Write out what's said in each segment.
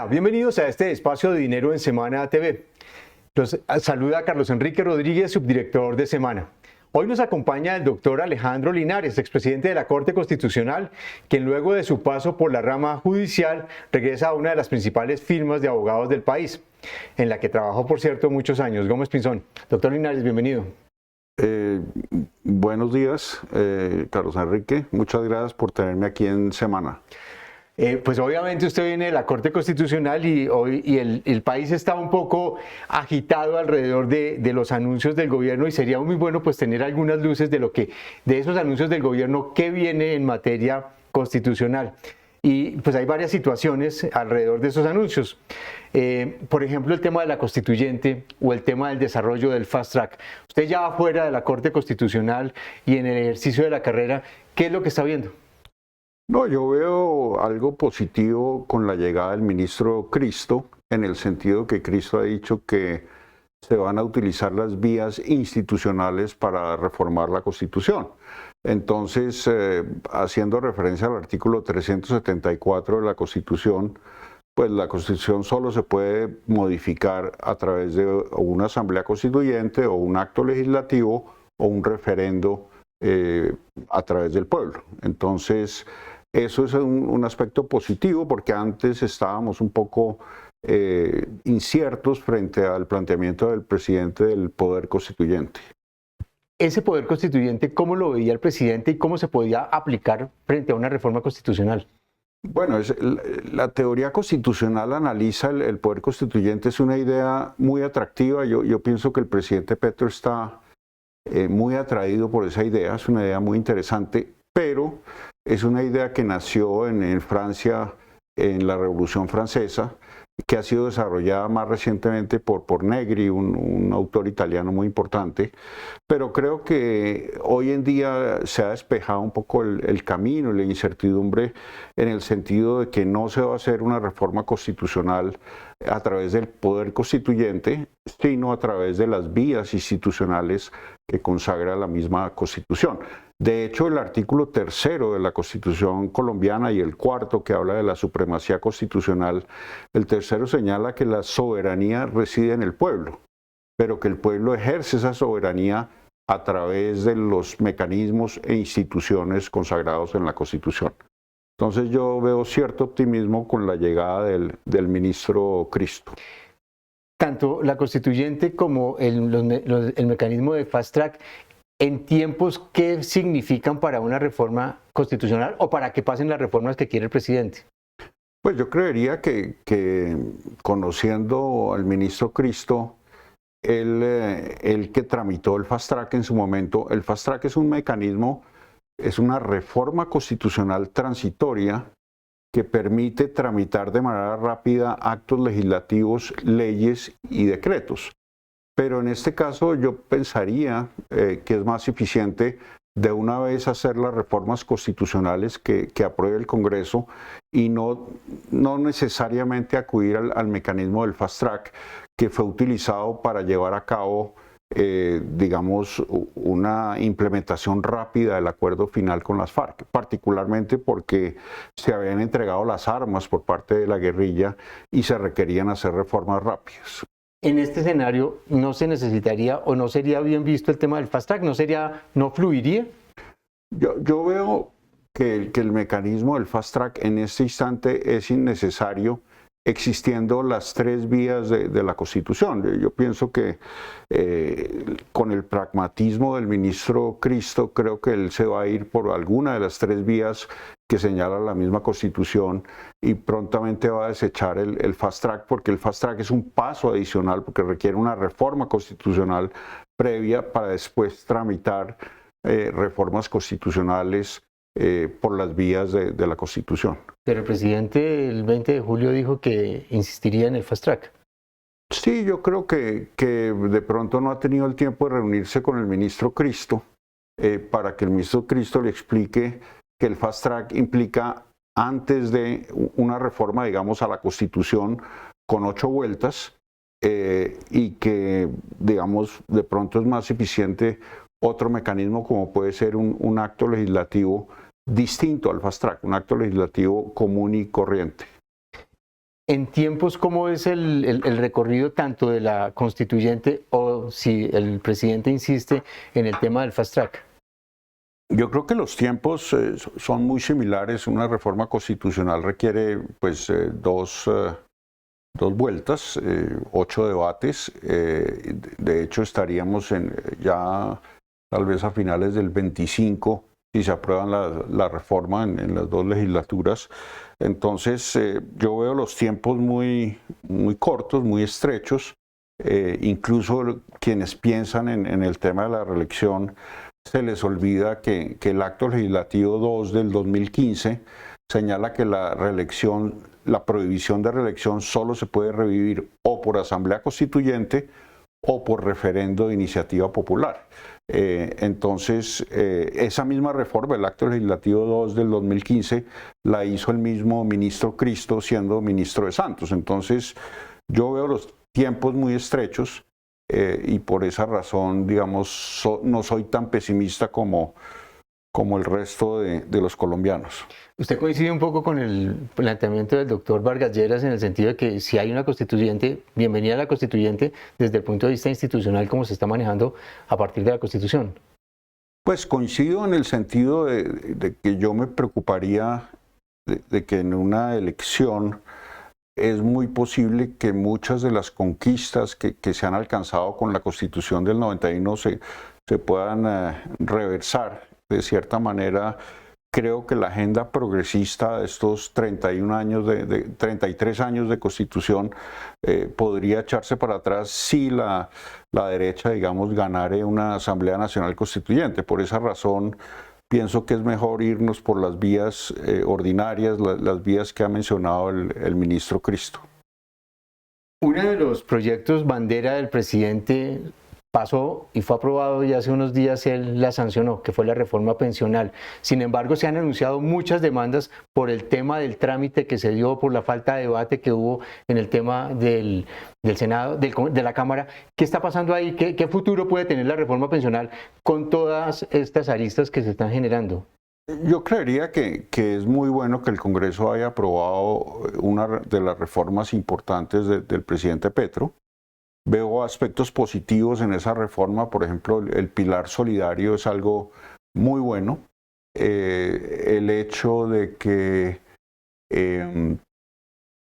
Hola, bienvenidos a este espacio de Dinero en Semana TV. Los saluda Carlos Enrique Rodríguez, subdirector de Semana. Hoy nos acompaña el doctor Alejandro Linares, expresidente de la Corte Constitucional, quien luego de su paso por la rama judicial regresa a una de las principales firmas de abogados del país, en la que trabajó, por cierto, muchos años, Gómez Pinzón. Doctor Linares, bienvenido. Buenos días, Carlos Enrique. Muchas gracias por tenerme aquí en Semana. Pues obviamente usted viene de la Corte Constitucional y el país está un poco agitado alrededor de los anuncios del gobierno y sería muy bueno pues tener algunas luces de esos anuncios del gobierno que viene en materia constitucional. Y pues hay varias situaciones alrededor de esos anuncios. Por ejemplo, el tema de la constituyente o el tema del desarrollo del fast track. Usted ya fuera de la Corte Constitucional y en el ejercicio de la carrera, ¿qué es lo que está viendo? No, yo veo algo positivo con la llegada del ministro Cristo, en el sentido que Cristo ha dicho que se van a utilizar las vías institucionales para reformar la Constitución. Entonces, haciendo referencia al artículo 374 de la Constitución, pues la Constitución solo se puede modificar a través de una asamblea constituyente o un acto legislativo o un referendo a través del pueblo. Entonces, eso es un aspecto positivo porque antes estábamos un poco inciertos frente al planteamiento del presidente del Poder Constituyente. Ese Poder Constituyente, ¿cómo lo veía el presidente y cómo se podía aplicar frente a una reforma constitucional? Bueno, la teoría constitucional analiza el Poder Constituyente, es una idea muy atractiva. Yo pienso que el presidente Petro está muy atraído por esa idea, es una idea muy interesante, pero es una idea que nació en Francia en la Revolución Francesa, que ha sido desarrollada más recientemente por Negri, un autor italiano muy importante, pero creo que hoy en día se ha despejado un poco el camino y la incertidumbre en el sentido de que no se va a hacer una reforma constitucional a través del Poder Constituyente, sino a través de las vías institucionales que consagra la misma Constitución. De hecho, el artículo 3 de la Constitución colombiana y el 4 que habla de la supremacía constitucional, el 3 señala que la soberanía reside en el pueblo, pero que el pueblo ejerce esa soberanía a través de los mecanismos e instituciones consagrados en la Constitución. Entonces yo veo cierto optimismo con la llegada del ministro Cristo. Tanto la constituyente como el mecanismo de fast track, en tiempos, ¿qué significan para una reforma constitucional o para que pasen las reformas que quiere el presidente? Pues yo creería que conociendo al ministro Cristo, él que tramitó el fast track en su momento, el fast track es un mecanismo, es una reforma constitucional transitoria que permite tramitar de manera rápida actos legislativos, leyes y decretos. Pero en este caso yo pensaría que es más eficiente de una vez hacer las reformas constitucionales que apruebe el Congreso y no necesariamente acudir al mecanismo del fast track que fue utilizado para llevar a cabo digamos, una implementación rápida del acuerdo final con las FARC, particularmente porque se habían entregado las armas por parte de la guerrilla y se requerían hacer reformas rápidas. En este escenario, ¿no se necesitaría o no sería bien visto el tema del fast track? ¿No fluiría? Yo veo que el mecanismo del fast track en este instante es innecesario, existiendo las tres vías de la Constitución. Yo pienso que con el pragmatismo del ministro Cristo, creo que él se va a ir por alguna de las tres vías que señala la misma Constitución y prontamente va a desechar el fast track, porque el fast track es un paso adicional, porque requiere una reforma constitucional previa para después tramitar reformas constitucionales por las vías de la Constitución. Pero el presidente el 20 de julio dijo que insistiría en el fast track. Sí, yo creo que de pronto no ha tenido el tiempo de reunirse con el ministro Cristo para que el ministro Cristo le explique que el fast track implica antes de una reforma, digamos, a la Constitución con 8 vueltas y que, digamos, de pronto es más eficiente otro mecanismo como puede ser un acto legislativo distinto al fast track, un acto legislativo común y corriente. En tiempos, ¿cómo es el recorrido tanto de la constituyente o si el presidente insiste en el tema del fast track? Yo creo que los tiempos son muy similares. Una reforma constitucional requiere pues dos vueltas, 8 debates. De hecho, estaríamos ya tal vez a finales del 25 si se aprueba la reforma en las dos legislaturas. Entonces, yo veo los tiempos muy cortos, muy estrechos. Incluso quienes piensan en el tema de la reelección, se les olvida que el acto legislativo 2 del 2015 señala que la prohibición de reelección solo se puede revivir o por asamblea constituyente o por referendo de iniciativa popular. Entonces, esa misma reforma, el acto legislativo 2 del 2015, la hizo el mismo ministro Cristo siendo ministro de Santos. Entonces, yo veo los tiempos muy estrechos y por esa razón, digamos, no soy tan pesimista como el resto de los colombianos. Usted coincide un poco con el planteamiento del doctor Vargas Lleras en el sentido de que si hay una constituyente, bienvenida a la constituyente desde el punto de vista institucional como se está manejando a partir de la Constitución. Pues coincido en el sentido de que yo me preocuparía de que en una elección es muy posible que muchas de las conquistas que se han alcanzado con la Constitución del 91 se puedan reversar. De cierta manera, creo que la agenda progresista de estos 33 años de Constitución podría echarse para atrás si la derecha, digamos, ganara una Asamblea Nacional Constituyente. Por esa razón, pienso que es mejor irnos por las vías ordinarias, las vías que ha mencionado el ministro Cristo. Uno de los proyectos bandera del presidente pasó y fue aprobado y hace unos días él la sancionó, que fue la reforma pensional. Sin embargo, se han anunciado muchas demandas por el tema del trámite que se dio, por la falta de debate que hubo en el tema del Senado, de la Cámara. ¿Qué está pasando ahí? ¿Qué futuro puede tener la reforma pensional con todas estas aristas que se están generando? Yo creería que es muy bueno que el Congreso haya aprobado una de las reformas importantes del presidente Petro. Veo aspectos positivos en esa reforma, por ejemplo, el pilar solidario es algo muy bueno. El hecho de que,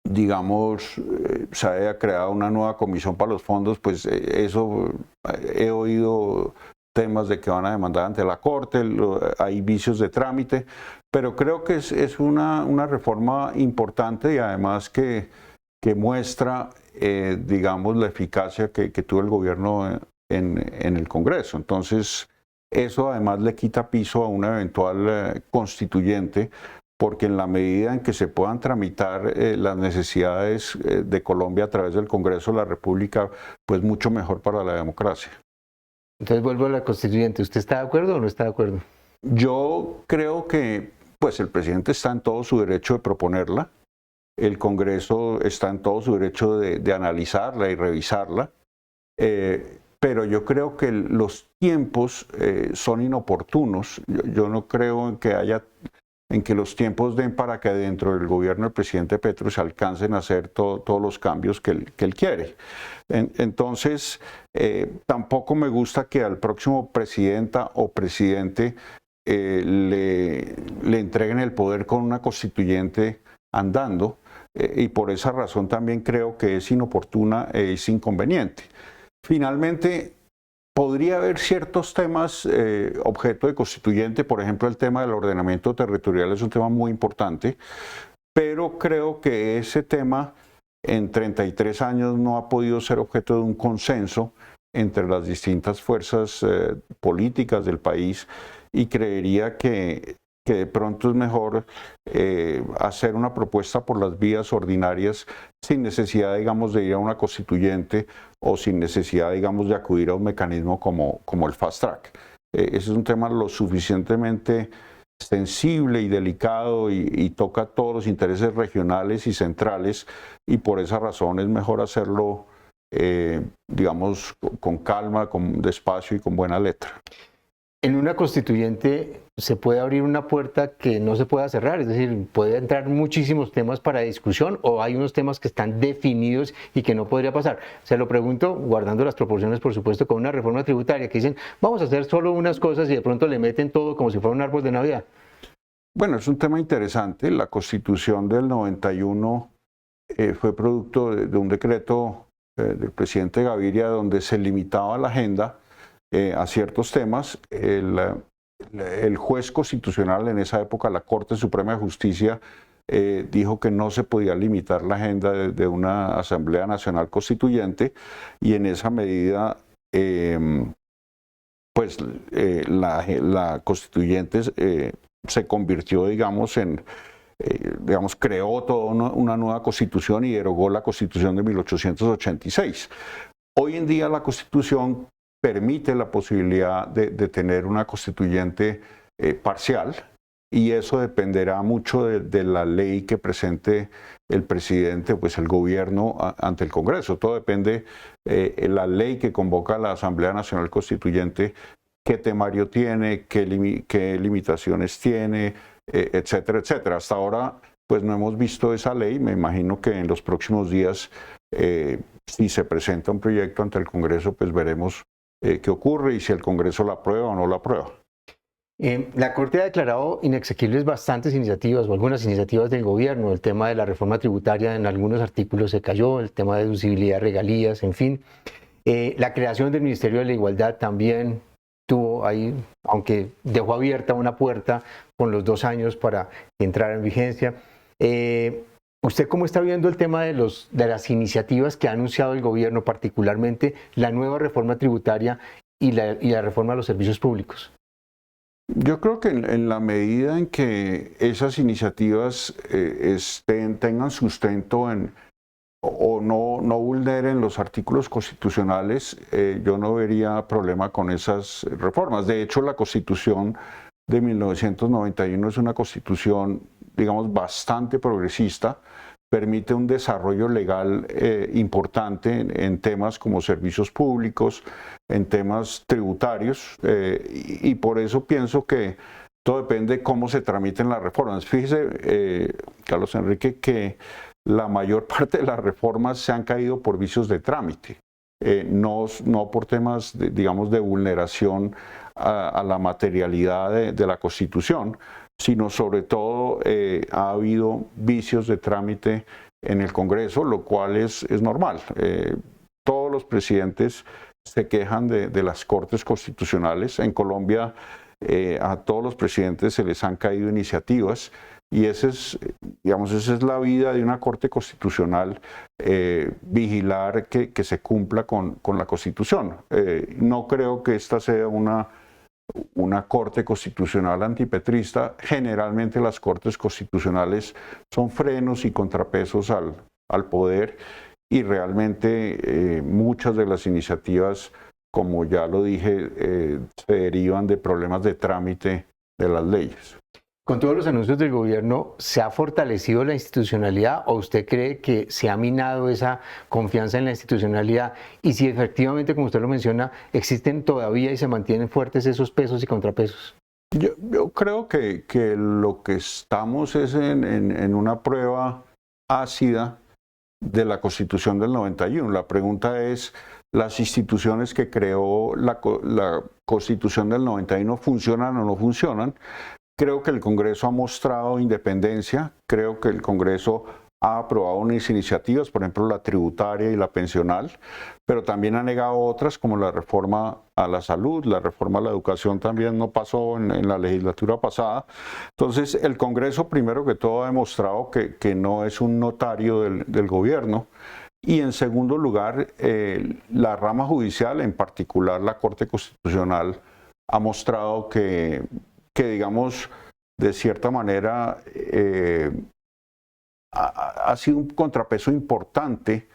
digamos, se haya creado una nueva comisión para los fondos, pues eso he oído temas de que van a demandar ante la Corte, hay vicios de trámite, pero creo que es una reforma importante y además que muestra, digamos, la eficacia que tuvo el gobierno en el Congreso. Entonces, eso además le quita piso a una eventual constituyente, porque en la medida en que se puedan tramitar las necesidades de Colombia a través del Congreso de la República, pues mucho mejor para la democracia. Entonces vuelvo a la constituyente. ¿Usted está de acuerdo o no está de acuerdo? Yo creo que pues el presidente está en todo su derecho de proponerla. El Congreso está en todo su derecho de analizarla y revisarla, pero yo creo que los tiempos son inoportunos. Yo no creo en que los tiempos den para que dentro del gobierno del presidente Petro se alcancen a hacer todos los cambios que él quiere. Entonces, tampoco me gusta que al próximo presidenta o presidente le entreguen el poder con una constituyente andando, y por esa razón también creo que es inoportuna e es inconveniente. Finalmente, podría haber ciertos temas objeto de constituyente, por ejemplo, el tema del ordenamiento territorial es un tema muy importante, pero creo que ese tema en 33 años no ha podido ser objeto de un consenso entre las distintas fuerzas políticas del país, y creería que de pronto es mejor hacer una propuesta por las vías ordinarias sin necesidad, digamos, de ir a una constituyente o sin necesidad, digamos, de acudir a un mecanismo como el fast track. Ese es un tema lo suficientemente sensible y delicado y toca todos los intereses regionales y centrales, y por esa razón es mejor hacerlo, digamos, con calma, con despacio y con buena letra. en una constituyente se puede abrir una puerta que no se pueda cerrar, es decir, puede entrar muchísimos temas para discusión o hay unos temas que están definidos y que no podría pasar. Se lo pregunto, guardando las proporciones, por supuesto, con una reforma tributaria que dicen, vamos a hacer solo unas cosas y de pronto le meten todo como si fuera un árbol de Navidad. Bueno, es un tema interesante. La Constitución del 91 fue producto de un decreto del presidente Gaviria donde se limitaba la agenda a ciertos temas. El juez constitucional en esa época, la Corte Suprema de Justicia, dijo que no se podía limitar la agenda de una Asamblea Nacional Constituyente y en esa medida la constituyente se convirtió, digamos, creó toda una nueva constitución y derogó la Constitución de 1886. Hoy en día la Constitución permite la posibilidad de tener una constituyente parcial y eso dependerá mucho de la ley que presente el presidente, pues el gobierno ante el Congreso. Todo depende de la ley que convoca la Asamblea Nacional Constituyente, qué temario tiene, qué limitaciones tiene, etcétera, etcétera. Hasta ahora pues no hemos visto esa ley. Me imagino que en los próximos días, si se presenta un proyecto ante el Congreso, pues veremos qué ocurre y si el Congreso la aprueba o no la aprueba. La Corte ha declarado inexequibles bastantes iniciativas o algunas iniciativas del gobierno. El tema de la reforma tributaria en algunos artículos se cayó, el tema de deducibilidad de regalías, en fin. La creación del Ministerio de la Igualdad también tuvo ahí, aunque dejó abierta una puerta con los 2 años para que entrara en vigencia. ¿Usted cómo está viendo el tema de las iniciativas que ha anunciado el gobierno, particularmente la nueva reforma tributaria y la reforma de los servicios públicos? Yo creo que en la medida en que esas iniciativas tengan sustento o no vulneren los artículos constitucionales, yo no vería problema con esas reformas. De hecho, la Constitución de 1991 es una constitución, digamos, bastante progresista, permite un desarrollo legal importante en temas como servicios públicos, en temas tributarios, y por eso pienso que todo depende de cómo se tramiten las reformas. Fíjese, Carlos Enrique, que la mayor parte de las reformas se han caído por vicios de trámite, no por temas, digamos, de vulneración a la materialidad de la Constitución, sino sobre todo ha habido vicios de trámite en el Congreso, lo cual es normal. Todos los presidentes se quejan de las Cortes Constitucionales. En Colombia a todos los presidentes se les han caído iniciativas y esa es la vida de una Corte Constitucional, vigilar que se cumpla con la Constitución. No creo que esta sea una Corte Constitucional antipetrista. Generalmente las Cortes Constitucionales son frenos y contrapesos al poder y realmente muchas de las iniciativas, como ya lo dije, se derivan de problemas de trámite de las leyes. Con todos los anuncios del gobierno, ¿se ha fortalecido la institucionalidad o usted cree que se ha minado esa confianza en la institucionalidad? Y si efectivamente, como usted lo menciona, existen todavía y se mantienen fuertes esos pesos y contrapesos. Yo creo que lo que estamos es en una prueba ácida de la Constitución del 91. La pregunta es, ¿las instituciones que creó la Constitución del 91 funcionan o no funcionan? Creo que el Congreso ha mostrado independencia, creo que el Congreso ha aprobado unas iniciativas, por ejemplo la tributaria y la pensional, pero también ha negado otras como la reforma a la salud, la reforma a la educación también no pasó en la legislatura pasada. Entonces el Congreso primero que todo ha demostrado que no es un notario del gobierno y en segundo lugar la rama judicial, en particular la Corte Constitucional, ha mostrado que digamos, de cierta manera, ha sido un contrapeso importante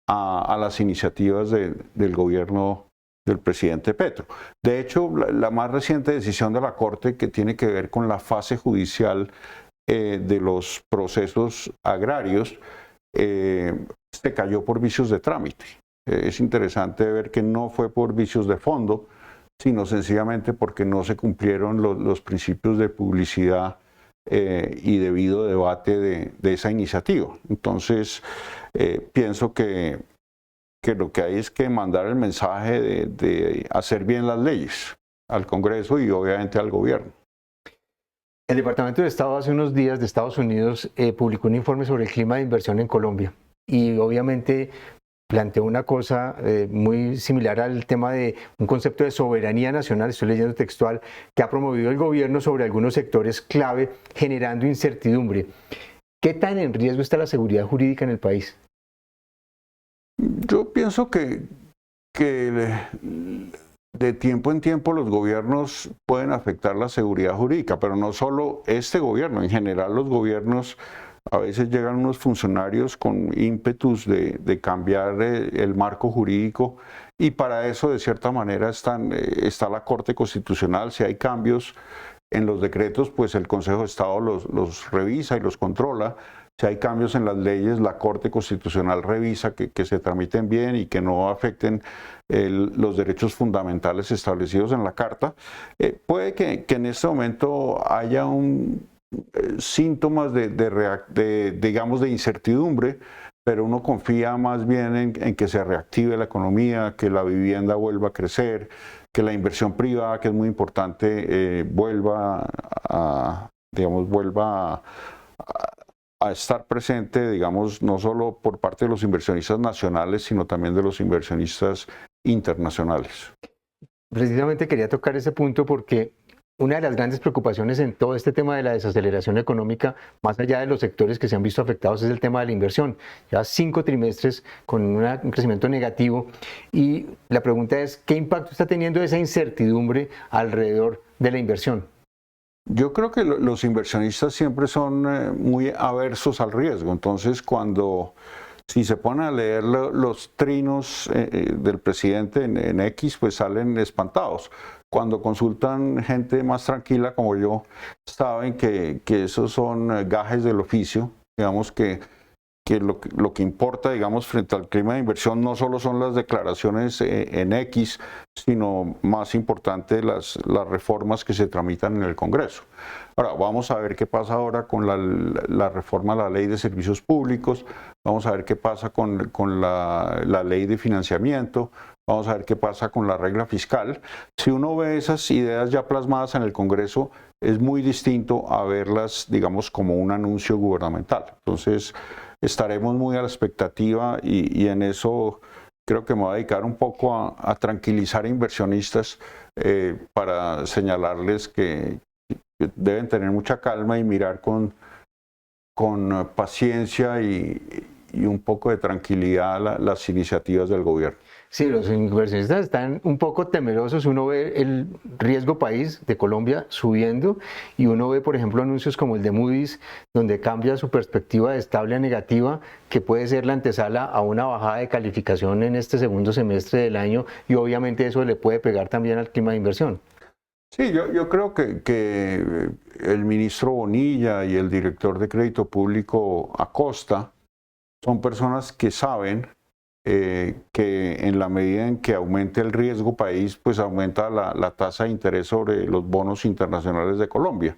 a las iniciativas del gobierno del presidente Petro. De hecho, la más reciente decisión de la Corte, que tiene que ver con la fase judicial de los procesos agrarios, se cayó por vicios de trámite. Es interesante ver que no fue por vicios de fondo, sino sencillamente porque no se cumplieron los principios de publicidad y debido debate de esa iniciativa. Entonces, pienso que lo que hay es que mandar el mensaje de hacer bien las leyes al Congreso y obviamente al gobierno. El Departamento de Estado hace unos días de Estados Unidos publicó un informe sobre el clima de inversión en Colombia y obviamente planteó una cosa muy similar al tema de un concepto de soberanía nacional, estoy leyendo textual, que ha promovido el gobierno sobre algunos sectores clave, generando incertidumbre. ¿Qué tan en riesgo está la seguridad jurídica en el país? Yo pienso que de tiempo en tiempo los gobiernos pueden afectar la seguridad jurídica, pero no solo este gobierno, en general los gobiernos a veces llegan unos funcionarios con ímpetus de cambiar el marco jurídico y para eso de cierta manera está la Corte Constitucional. Si hay cambios en los decretos, pues el Consejo de Estado los revisa y los controla. Si hay cambios en las leyes, la Corte Constitucional revisa que se tramiten bien y que no afecten los derechos fundamentales establecidos en la Carta. Puede que en este momento haya síntomas digamos, de incertidumbre, pero uno confía más bien en que se reactive la economía, que la vivienda vuelva a crecer, que la inversión privada, que es muy importante, vuelva a estar presente, digamos, no solo por parte de los inversionistas nacionales, sino también de los inversionistas internacionales. Precisamente quería tocar ese punto porque una de las grandes preocupaciones en todo este tema de la desaceleración económica, más allá de los sectores que se han visto afectados, es el tema de la inversión. Ya 5 trimestres con un crecimiento negativo y la pregunta es, ¿qué impacto está teniendo esa incertidumbre alrededor de la inversión? Yo creo que los inversionistas siempre son muy aversos al riesgo, entonces si se ponen a leer los trinos del presidente en X, pues salen espantados. Cuando consultan gente más tranquila como yo, saben que esos son gajes del oficio, digamos que lo que importa, digamos, frente al clima de inversión no solo son las declaraciones en X, sino más importante las reformas que se tramitan en el Congreso. Ahora, vamos a ver qué pasa ahora con la reforma a la Ley de Servicios Públicos, vamos a ver qué pasa con la Ley de Financiamiento, vamos a ver qué pasa con la regla fiscal. Si uno ve esas ideas ya plasmadas en el Congreso, es muy distinto a verlas, digamos, como un anuncio gubernamental. Entonces, estaremos muy a la expectativa y en eso creo que me voy a dedicar un poco a tranquilizar a inversionistas para señalarles que deben tener mucha calma y mirar con paciencia y un poco de tranquilidad las iniciativas del gobierno. Sí, los inversionistas están un poco temerosos. Uno ve el riesgo país de Colombia subiendo y uno ve, por ejemplo, anuncios como el de Moody's, donde cambia su perspectiva de estable a negativa, que puede ser la antesala a una bajada de calificación en este segundo semestre del año y obviamente eso le puede pegar también al clima de inversión. Sí, yo creo que el ministro Bonilla y el director de Crédito Público Acosta son personas que saben que en la medida en que aumente el riesgo país, pues aumenta la tasa de interés sobre los bonos internacionales de Colombia.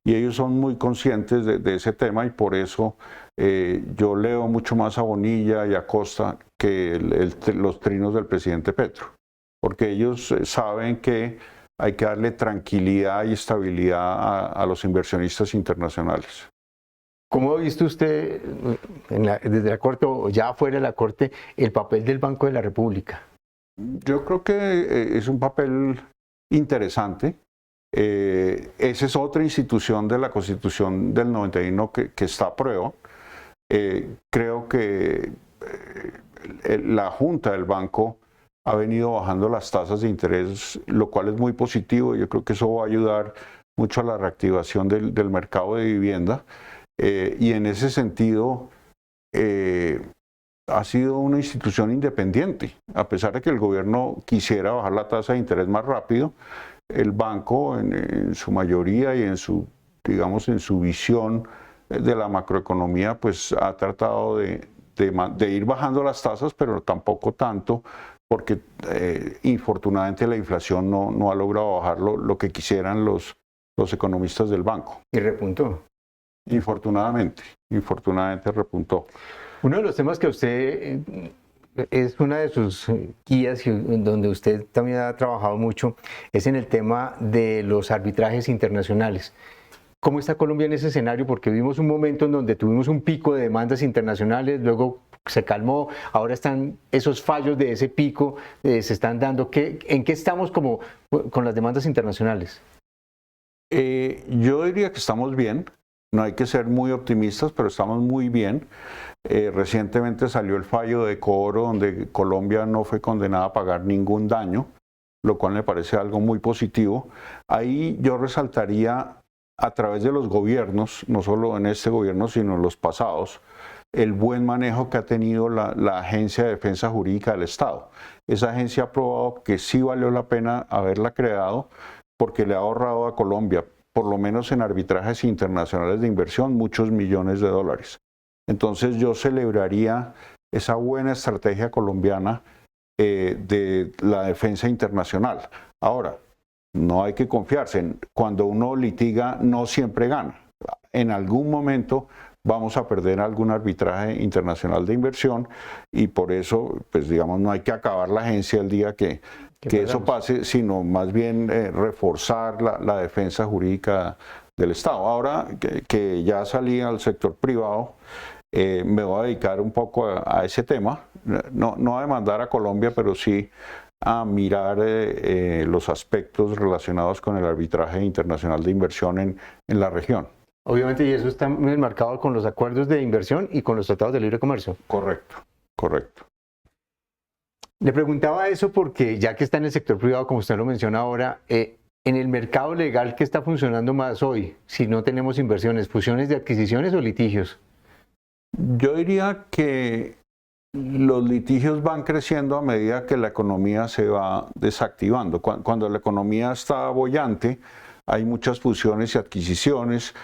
Y ellos son muy conscientes de ese tema y por eso yo leo mucho más a Bonilla y a Acosta que los trinos del presidente Petro, porque ellos saben que hay que darle tranquilidad y estabilidad a los inversionistas internacionales. ¿Cómo ha visto usted desde la Corte o ya fuera de la Corte el papel del Banco de la República? Yo creo que es un papel interesante. Esa es otra institución de la Constitución del 91 que está a prueba. Creo que la Junta del Banco ha venido bajando las tasas de interés, lo cual es muy positivo. Yo creo que eso va a ayudar mucho a la reactivación del mercado de vivienda. Y en ese sentido ha sido una institución independiente. A pesar de que el gobierno quisiera bajar la tasa de interés más rápido, el banco en su mayoría y en su visión de la macroeconomía, pues ha tratado de ir bajando las tasas, pero tampoco tanto, porque infortunadamente la inflación no ha logrado bajar lo que quisieran los economistas del banco. Y repuntó. Infortunadamente repuntó. Uno de los temas que usted es una de sus guías y donde usted también ha trabajado mucho es en el tema de los arbitrajes internacionales. ¿Cómo está Colombia en ese escenario? Porque vimos un momento en donde tuvimos un pico de demandas internacionales, luego se calmó, ahora están esos fallos de ese pico, se están dando. ¿En qué estamos como con las demandas internacionales? Yo diría que estamos bien, no hay que ser muy optimistas, pero estamos muy bien. Recientemente salió el fallo de Coro, donde Colombia no fue condenada a pagar ningún daño, lo cual me parece algo muy positivo. Ahí yo resaltaría, a través de los gobiernos, no solo en este gobierno, sino en los pasados, el buen manejo que ha tenido la Agencia de Defensa Jurídica del Estado. Esa agencia ha probado que sí valió la pena haberla creado porque le ha ahorrado a Colombia, por lo menos en arbitrajes internacionales de inversión, muchos millones de dólares. Entonces yo celebraría esa buena estrategia colombiana de la defensa internacional. Ahora, no hay que confiarse. Cuando uno litiga, no siempre gana. En algún momento vamos a perder algún arbitraje internacional de inversión y por eso, pues digamos, no hay que acabar la agencia el día que eso pase, sino más bien reforzar la defensa jurídica del Estado. Ahora que ya salí al sector privado, me voy a dedicar un poco a ese tema, no a demandar a Colombia, pero sí a mirar los aspectos relacionados con el arbitraje internacional de inversión en la región. Obviamente, y eso está enmarcado con los acuerdos de inversión y con los tratados de libre comercio. Correcto, correcto. Le preguntaba eso porque ya que está en el sector privado, como usted lo menciona ahora, en el mercado legal, ¿qué está funcionando más hoy si no tenemos inversiones? ¿Fusiones de adquisiciones o litigios? Yo diría que los litigios van creciendo a medida que la economía se va desactivando. Cuando la economía está boyante, hay muchas fusiones y adquisiciones.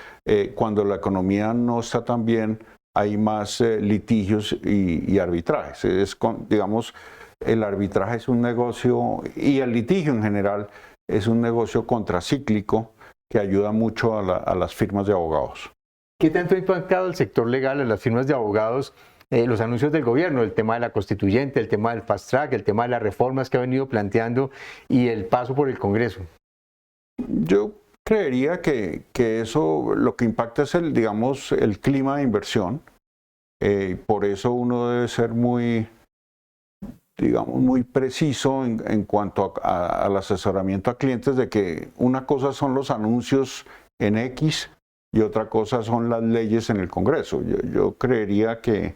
Cuando la economía no está tan bien, hay más litigios y arbitrajes. Digamos, el arbitraje es un negocio, y el litigio en general es un negocio contracíclico que ayuda mucho a las firmas de abogados. ¿Qué tanto ha impactado el sector legal, a las firmas de abogados, los anuncios del gobierno, el tema de la constituyente, el tema del fast track, el tema de las reformas que ha venido planteando y el paso por el Congreso? Yo creería que eso lo que impacta es digamos, el clima de inversión. Por eso uno debe ser muy preciso en cuanto al asesoramiento a clientes, de que una cosa son los anuncios en X y otra cosa son las leyes en el Congreso. Yo creería que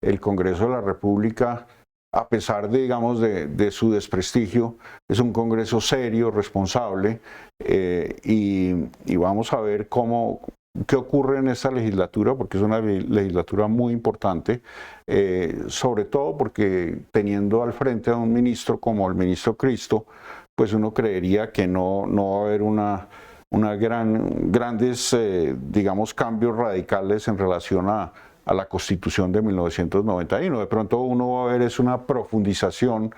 el Congreso de la República, a pesar de su desprestigio, es un Congreso serio, responsable, y vamos a ver qué ocurre en esta legislatura, porque es una legislatura muy importante, sobre todo porque teniendo al frente a un ministro como el ministro Cristo, pues uno creería que no va a haber grandes cambios radicales en relación a la Constitución de 1991. De pronto uno va a ver es una profundización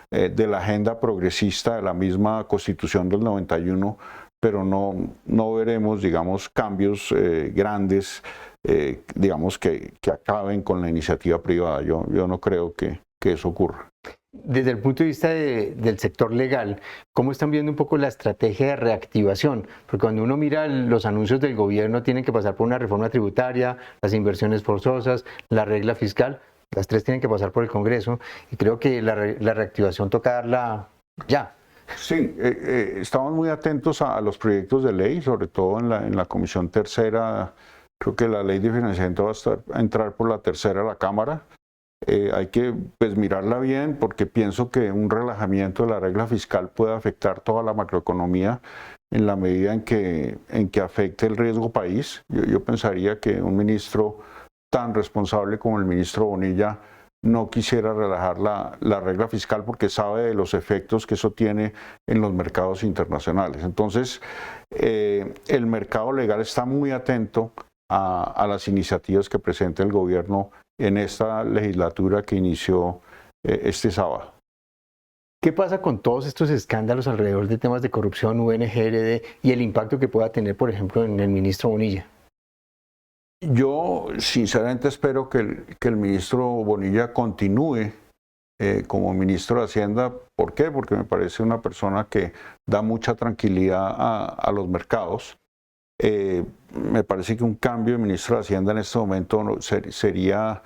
de la agenda progresista de la misma Constitución del 91, pero no veremos, cambios grandes, que acaben con la iniciativa privada. Yo no creo que eso ocurra. Desde el punto de vista del sector legal, ¿cómo están viendo un poco la estrategia de reactivación? Porque cuando uno mira los anuncios del gobierno, tienen que pasar por una reforma tributaria, las inversiones forzosas, la regla fiscal, las tres tienen que pasar por el Congreso, y creo que la reactivación toca darla ya. Sí, estamos muy atentos a los proyectos de ley, sobre todo en la Comisión Tercera. Creo que la ley de financiamiento va a entrar por la tercera a la Cámara. Hay que mirarla bien, porque pienso que un relajamiento de la regla fiscal puede afectar toda la macroeconomía en la medida en que afecte el riesgo país. Yo pensaría que un ministro tan responsable como el ministro Bonilla no quisiera relajar la regla fiscal, porque sabe de los efectos que eso tiene en los mercados internacionales. Entonces, el mercado legal está muy atento a las iniciativas que presenta el gobierno en esta legislatura que inició este sábado. ¿Qué pasa con todos estos escándalos alrededor de temas de corrupción, UNGRD y el impacto que pueda tener, por ejemplo, en el ministro Bonilla? Yo sinceramente espero que el ministro Bonilla continúe como ministro de Hacienda. ¿Por qué? Porque me parece una persona que da mucha tranquilidad a los mercados. Me parece que un cambio de ministro de Hacienda en este momento no sería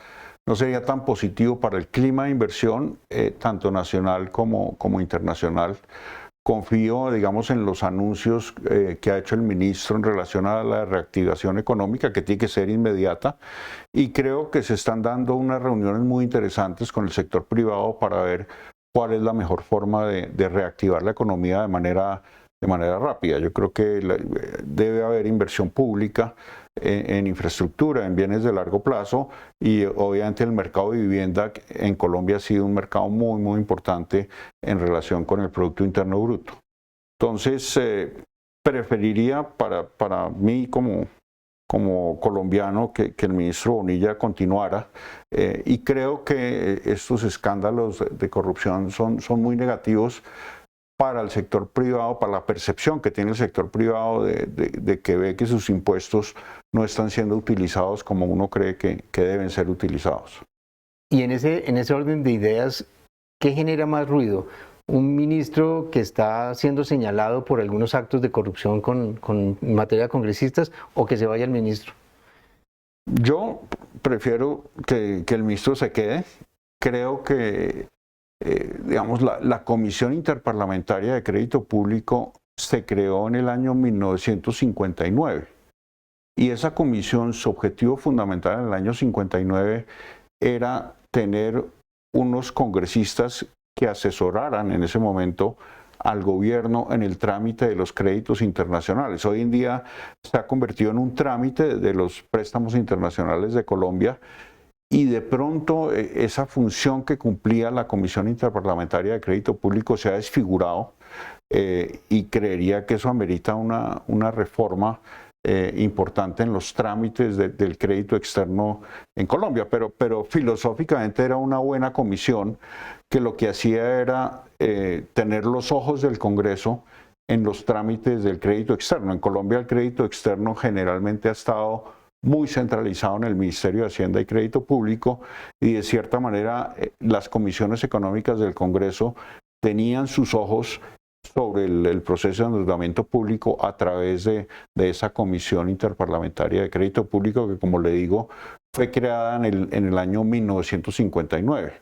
tan positivo para el clima de inversión, tanto nacional como internacional. Confío, digamos, en los anuncios que ha hecho el ministro en relación a la reactivación económica, que tiene que ser inmediata, y creo que se están dando unas reuniones muy interesantes con el sector privado para ver cuál es la mejor forma de reactivar la economía de manera rápida. Yo creo que debe haber inversión pública en infraestructura, en bienes de largo plazo, y obviamente el mercado de vivienda en Colombia ha sido un mercado muy, muy importante en relación con el Producto Interno Bruto. Entonces, preferiría para mí como colombiano que el ministro Bonilla continuara, y creo que estos escándalos de corrupción son muy negativos para el sector privado, para la percepción que tiene el sector privado de que ve que sus impuestos no están siendo utilizados como uno cree que deben ser utilizados. Y en ese orden de ideas, ¿qué genera más ruido? ¿Un ministro que está siendo señalado por algunos actos de corrupción en materia de congresistas, o que se vaya el ministro? Yo prefiero que el ministro se quede. Creo que digamos, la Comisión Interparlamentaria de Crédito Público se creó en el año 1959, y esa comisión, su objetivo fundamental en el año 59 era tener unos congresistas que asesoraran en ese momento al gobierno en el trámite de los créditos internacionales. Hoy en día se ha convertido en un trámite de los préstamos internacionales de Colombia, y de pronto esa función que cumplía la Comisión Interparlamentaria de Crédito Público se ha desfigurado, y creería que eso amerita una reforma importante en los trámites del crédito externo en Colombia, pero filosóficamente era una buena comisión que lo que hacía era tener los ojos del Congreso en los trámites del crédito externo. En Colombia el crédito externo generalmente ha estado muy centralizado en el Ministerio de Hacienda y Crédito Público, y de cierta manera las comisiones económicas del Congreso tenían sus ojos sobre el proceso de endeudamiento público a través de esa Comisión Interparlamentaria de Crédito Público, que, como le digo, fue creada en el año 1959.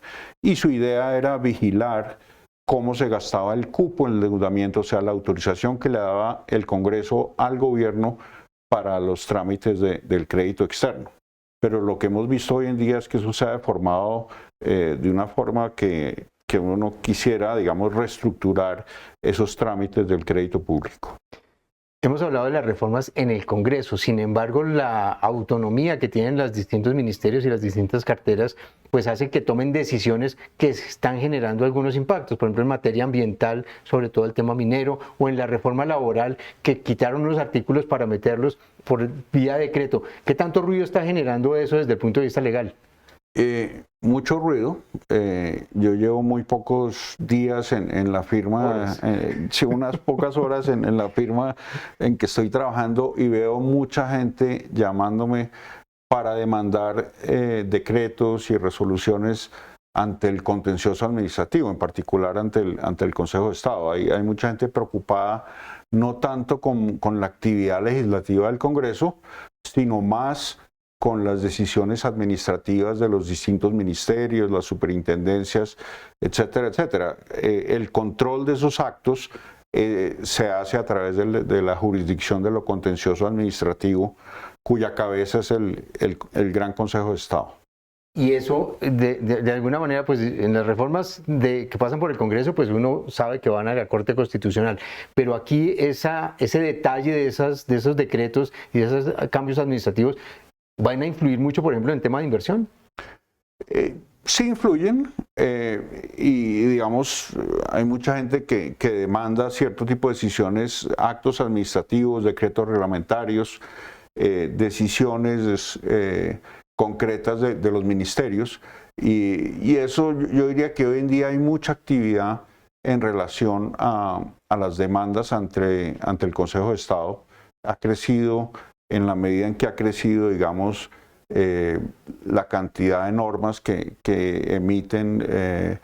Y su idea era vigilar cómo se gastaba el cupo en el endeudamiento, o sea, la autorización que le daba el Congreso al gobierno para los trámites del crédito externo. Pero lo que hemos visto hoy en día es que eso se ha deformado de una forma que uno quisiera, digamos, reestructurar esos trámites del crédito público. Hemos hablado de las reformas en el Congreso, sin embargo, la autonomía que tienen los distintos ministerios y las distintas carteras, pues hace que tomen decisiones que están generando algunos impactos, por ejemplo, en materia ambiental, sobre todo el tema minero, o en la reforma laboral, que quitaron unos artículos para meterlos por vía decreto. ¿Qué tanto ruido está generando eso desde el punto de vista legal? Mucho ruido. Yo llevo muy pocos días en la firma, unas pocas horas en la firma en que estoy trabajando, y veo mucha gente llamándome para demandar decretos y resoluciones ante el contencioso administrativo, en particular ante el Consejo de Estado. Hay mucha gente preocupada no tanto con la actividad legislativa del Congreso, sino más con las decisiones administrativas de los distintos ministerios, las superintendencias, etcétera, etcétera. El control de esos actos se hace a través de la jurisdicción de lo contencioso administrativo, cuya cabeza es el Gran Consejo de Estado. Y eso, de alguna manera, pues en las reformas que pasan por el Congreso, pues uno sabe que van a la Corte Constitucional. Pero aquí ese detalle de esos decretos y de esos cambios administrativos van a influir mucho, por ejemplo, en el tema de inversión. Sí influyen, y digamos, hay mucha gente que demanda cierto tipo de decisiones, actos administrativos, decretos reglamentarios, decisiones concretas de los ministerios, y eso yo diría que hoy en día hay mucha actividad en relación a las demandas ante el Consejo de Estado. Ha crecido en la medida en que ha crecido, digamos, la cantidad de normas que emiten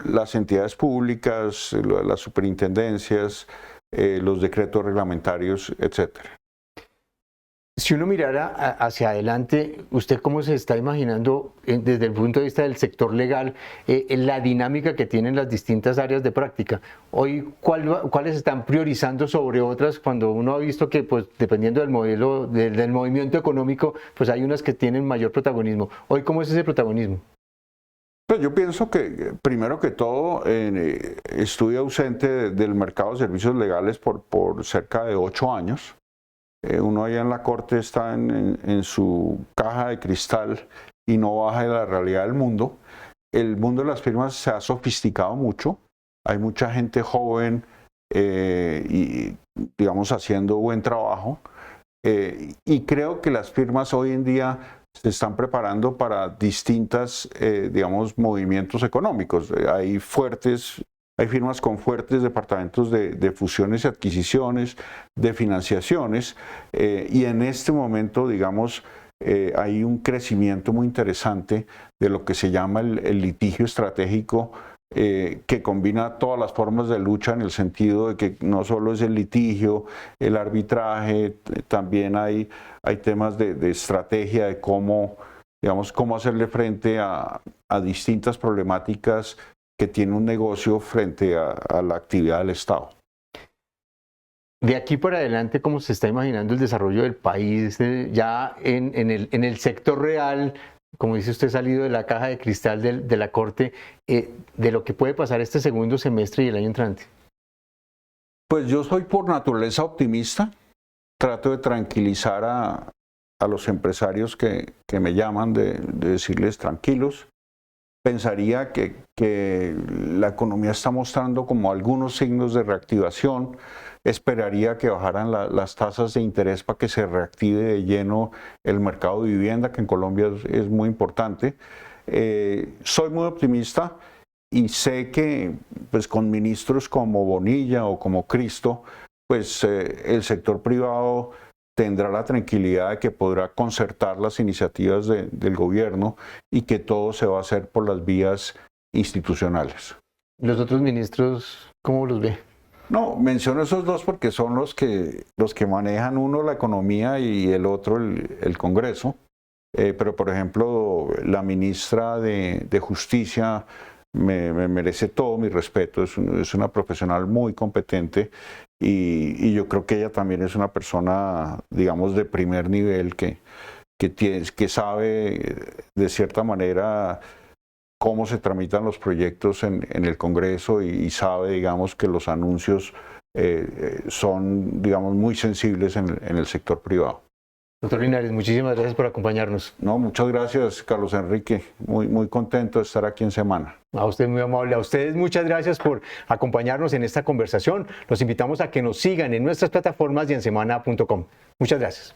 las entidades públicas, las superintendencias, los decretos reglamentarios, etcétera. Si uno mirara hacia adelante, ¿usted cómo se está imaginando desde el punto de vista del sector legal la dinámica que tienen las distintas áreas de práctica? Hoy, ¿cuáles están priorizando sobre otras cuando uno ha visto que, pues, dependiendo del modelo, del movimiento económico, pues hay unas que tienen mayor protagonismo? Hoy, ¿cómo es ese protagonismo? Pues yo pienso que, primero que todo, estuve ausente del mercado de servicios legales por cerca de 8 años. Uno allá en la corte está en su caja de cristal y no baja de la realidad del mundo. El mundo de las firmas se ha sofisticado mucho. Hay mucha gente joven y, digamos, haciendo buen trabajo. Y creo que las firmas hoy en día se están preparando para distintas, digamos, movimientos económicos. Hay firmas con fuertes departamentos de fusiones y adquisiciones, de financiaciones, y en este momento, digamos, hay un crecimiento muy interesante de lo que se llama el litigio estratégico, que combina todas las formas de lucha en el sentido de que no solo es el litigio, el arbitraje, también hay temas de estrategia, de cómo, digamos, cómo hacerle frente a distintas problemáticas que tiene un negocio frente a la actividad del Estado. De aquí para adelante, ¿cómo se está imaginando el desarrollo del país ya en el sector real? Como dice usted, salido de la caja de cristal de la Corte, de lo que puede pasar este segundo semestre y el año entrante. Pues yo soy por naturaleza optimista. Trato de tranquilizar a los empresarios que me llaman, de decirles tranquilos. Pensaría que la economía está mostrando como algunos signos de reactivación. Esperaría que bajaran las tasas de interés para que se reactive de lleno el mercado de vivienda, que en Colombia es muy importante. Soy muy optimista y sé que, pues, con ministros como Bonilla o como Cristo, pues el sector privado tendrá la tranquilidad de que podrá concertar las iniciativas del gobierno y que todo se va a hacer por las vías institucionales. ¿Los otros ministros cómo los ve? No, menciono esos dos porque son los que manejan, uno la economía y el otro el Congreso. Pero, por ejemplo, la ministra de Justicia me merece todo mi respeto, es una profesional muy competente y yo creo que ella también es una persona, digamos, de primer nivel que sabe de cierta manera cómo se tramitan los proyectos en el Congreso y sabe, digamos, que los anuncios son, digamos, muy sensibles en el sector privado. Doctor Linares, muchísimas gracias por acompañarnos. No, muchas gracias, Carlos Enrique. Muy contento de estar aquí en Semana. A usted muy amable. A ustedes muchas gracias por acompañarnos en esta conversación. Los invitamos a que nos sigan en nuestras plataformas y en semana.com. Muchas gracias.